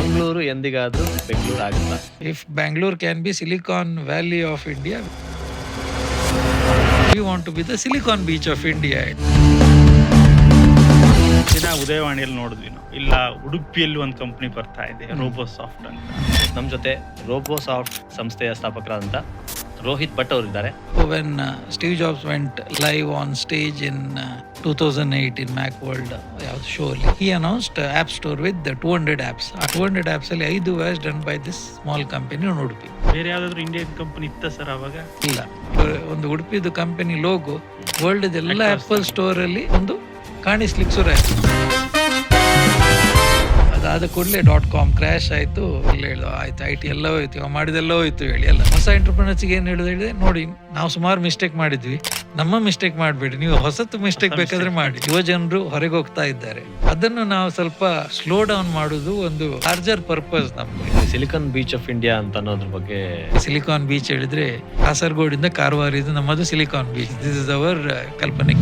ಮಂಗಳೂರು ಎಂದಿಗಾದ್ರೂ ಬೆಂಗಳೂರು ಆಗುತ್ತಾ? If Bangalore can be Silicon Valley of India, we want to be the Silicon Beach of India. ದಿನ ಉದಯವಾಣಿಯಲ್ಲಿ ನೋಡಿದ್ವಿ ನಾವು. ಇಲ್ಲ ಉಡುಪಿಯಲ್ಲಿ ಒಂದು ಕಂಪನಿ ಬರ್ತಾ ಇದೆ, ರೋಬೋಸಾಫ್ಟ್ ಅಂತ. ನಮ್ಮ ಜೊತೆ ರೋಬೋಸಾಫ್ಟ್ ಸಂಸ್ಥೆಯ ಸ್ಥಾಪಕರಾದಂಥ ರೋಹಿತ್ ಭಟ್ ಅವರು ಇದ್ದಾರೆ. When Steve Jobs went live on stage in 2008 in Macworld show, he announced App Store with the 200 apps. ಆ 200 apps ಅಲ್ಲಿ 5 was done by this small company in Udupi. ಬೇರೆ ಯಾವ್ದಾದ್ರು ಇಂಡಿಯನ್ ಕಂಪನಿ ಇತ್ತ ಸರ್ ಅವಾಗ? ಇಲ್ಲ, ಒಂದು ಉಡುಪಿದು ಕಂಪನಿ ಲೋಗೋ ವರ್ಲ್ಡ್ ಎಲ್ಲ apple store ಅಲ್ಲಿ ಒಂದು ಕಾಣಿಸ್ಲಿಕ್ಕೆ ಶುರು ಆಯ್ತು. ಅದಾದ ಕೂಡಲೇ .com ಕ್ರ್ಯಾಶ್ ಆಯ್ತು. ಹೇಳು ಆಯ್ತು, IT ಎಲ್ಲ ಹೋಯ್ತು, ಇವಾಗ ಮಾಡಿದೆಲ್ಲ ಹೋಯ್ತು ಹೇಳಿ ಎಲ್ಲ. ಹೊಸ ಎಂಟರ್ಪ್ರಿನರ್ಸ್ಗೆ ಏನು ಹೇಳಿದೆ, ನೋಡಿ ನಾವು ಸುಮಾರು ಮಿಸ್ಟೇಕ್ ಮಾಡಿದ್ವಿ, ನಮ್ಮ ಮಿಸ್ಟೇಕ್ ಮಾಡಬೇಡಿ, ನೀವು ಹೊಸತು ಮಿಸ್ಟೇಕ್ ಬೇಕಾದ್ರೆ ಮಾಡಿ. ಯುವ ಜನರು ಹೊರಗೆ ಹೋಗ್ತಾ ಇದ್ದಾರೆ, ಅದನ್ನು ನಾವು ಸ್ವಲ್ಪ ಸ್ಲೋ ಡೌನ್ ಮಾಡುದು ಒಂದು ಲಾರ್ಜರ್ ಪರ್ಪಸ್ ನಮ್ಗೆ. ಸಿಲಿಕಾನ್ ಬೀಚ್ ಆಫ್ ಇಂಡಿಯಾ ಅಂತ ಅನ್ನೋದ್ರ ಬಗ್ಗೆ. ಸಿಲಿಕಾನ್ ಬೀಚ್ ಹೇಳಿದ್ರೆ ಕಾಸರಗೋಡಿಂದ ಕಾರವಾರ, ಇದು ನಮ್ಮದು silicon beach. This is our ಕಲ್ಪನೆ.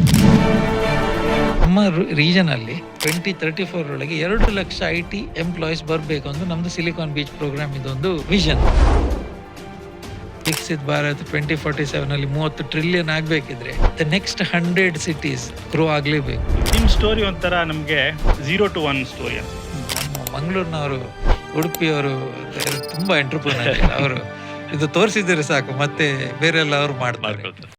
ನಮ್ಮ ರೀಜನ್ ಅಲ್ಲಿ 2034 ಒಳಗೆ 2 ಲಕ್ಷ IT ಎಂಪ್ಲಾಯೀಸ್ ಬರಬೇಕು ಅಂತ ನಮ್ದು ಸಿಲಿಕಾನ್ ಬೀಚ್ ಪ್ರೋಗ್ರಾಮ್ ಇದೊಂದು ವಿಷನ್. ವಿಕಸಿತ್ ಭಾರತ್ 2047 ಅಲ್ಲಿ 30 ಟ್ರಿಲಿಯನ್ ಆಗ್ಬೇಕಿದ್ರೆ ದ ನೆಕ್ಸ್ಟ್ 100 ಸಿಟೀಸ್ ಗ್ರೋ ಆಗ್ಲೇಬೇಕು. ನಿಮ್ ಸ್ಟೋರಿ ಒಂಥರ ನಮ್ಗೆ 0 to 1 ಸ್ಟೋರಿ ಅಂತ. ನಮ್ಮ ಮಂಗಳೂರಿನವರು, ಉಡುಪಿಯವರು ತುಂಬಾ ಎಂಟರ್ಪ್ರಿನರ್. ಅವರು ಇದು ತೋರಿಸಿದ್ರೆ ಸಾಕು, ಮತ್ತೆ ಬೇರೆಲ್ಲ ಅವ್ರು ಮಾಡ್ತಾರೆ.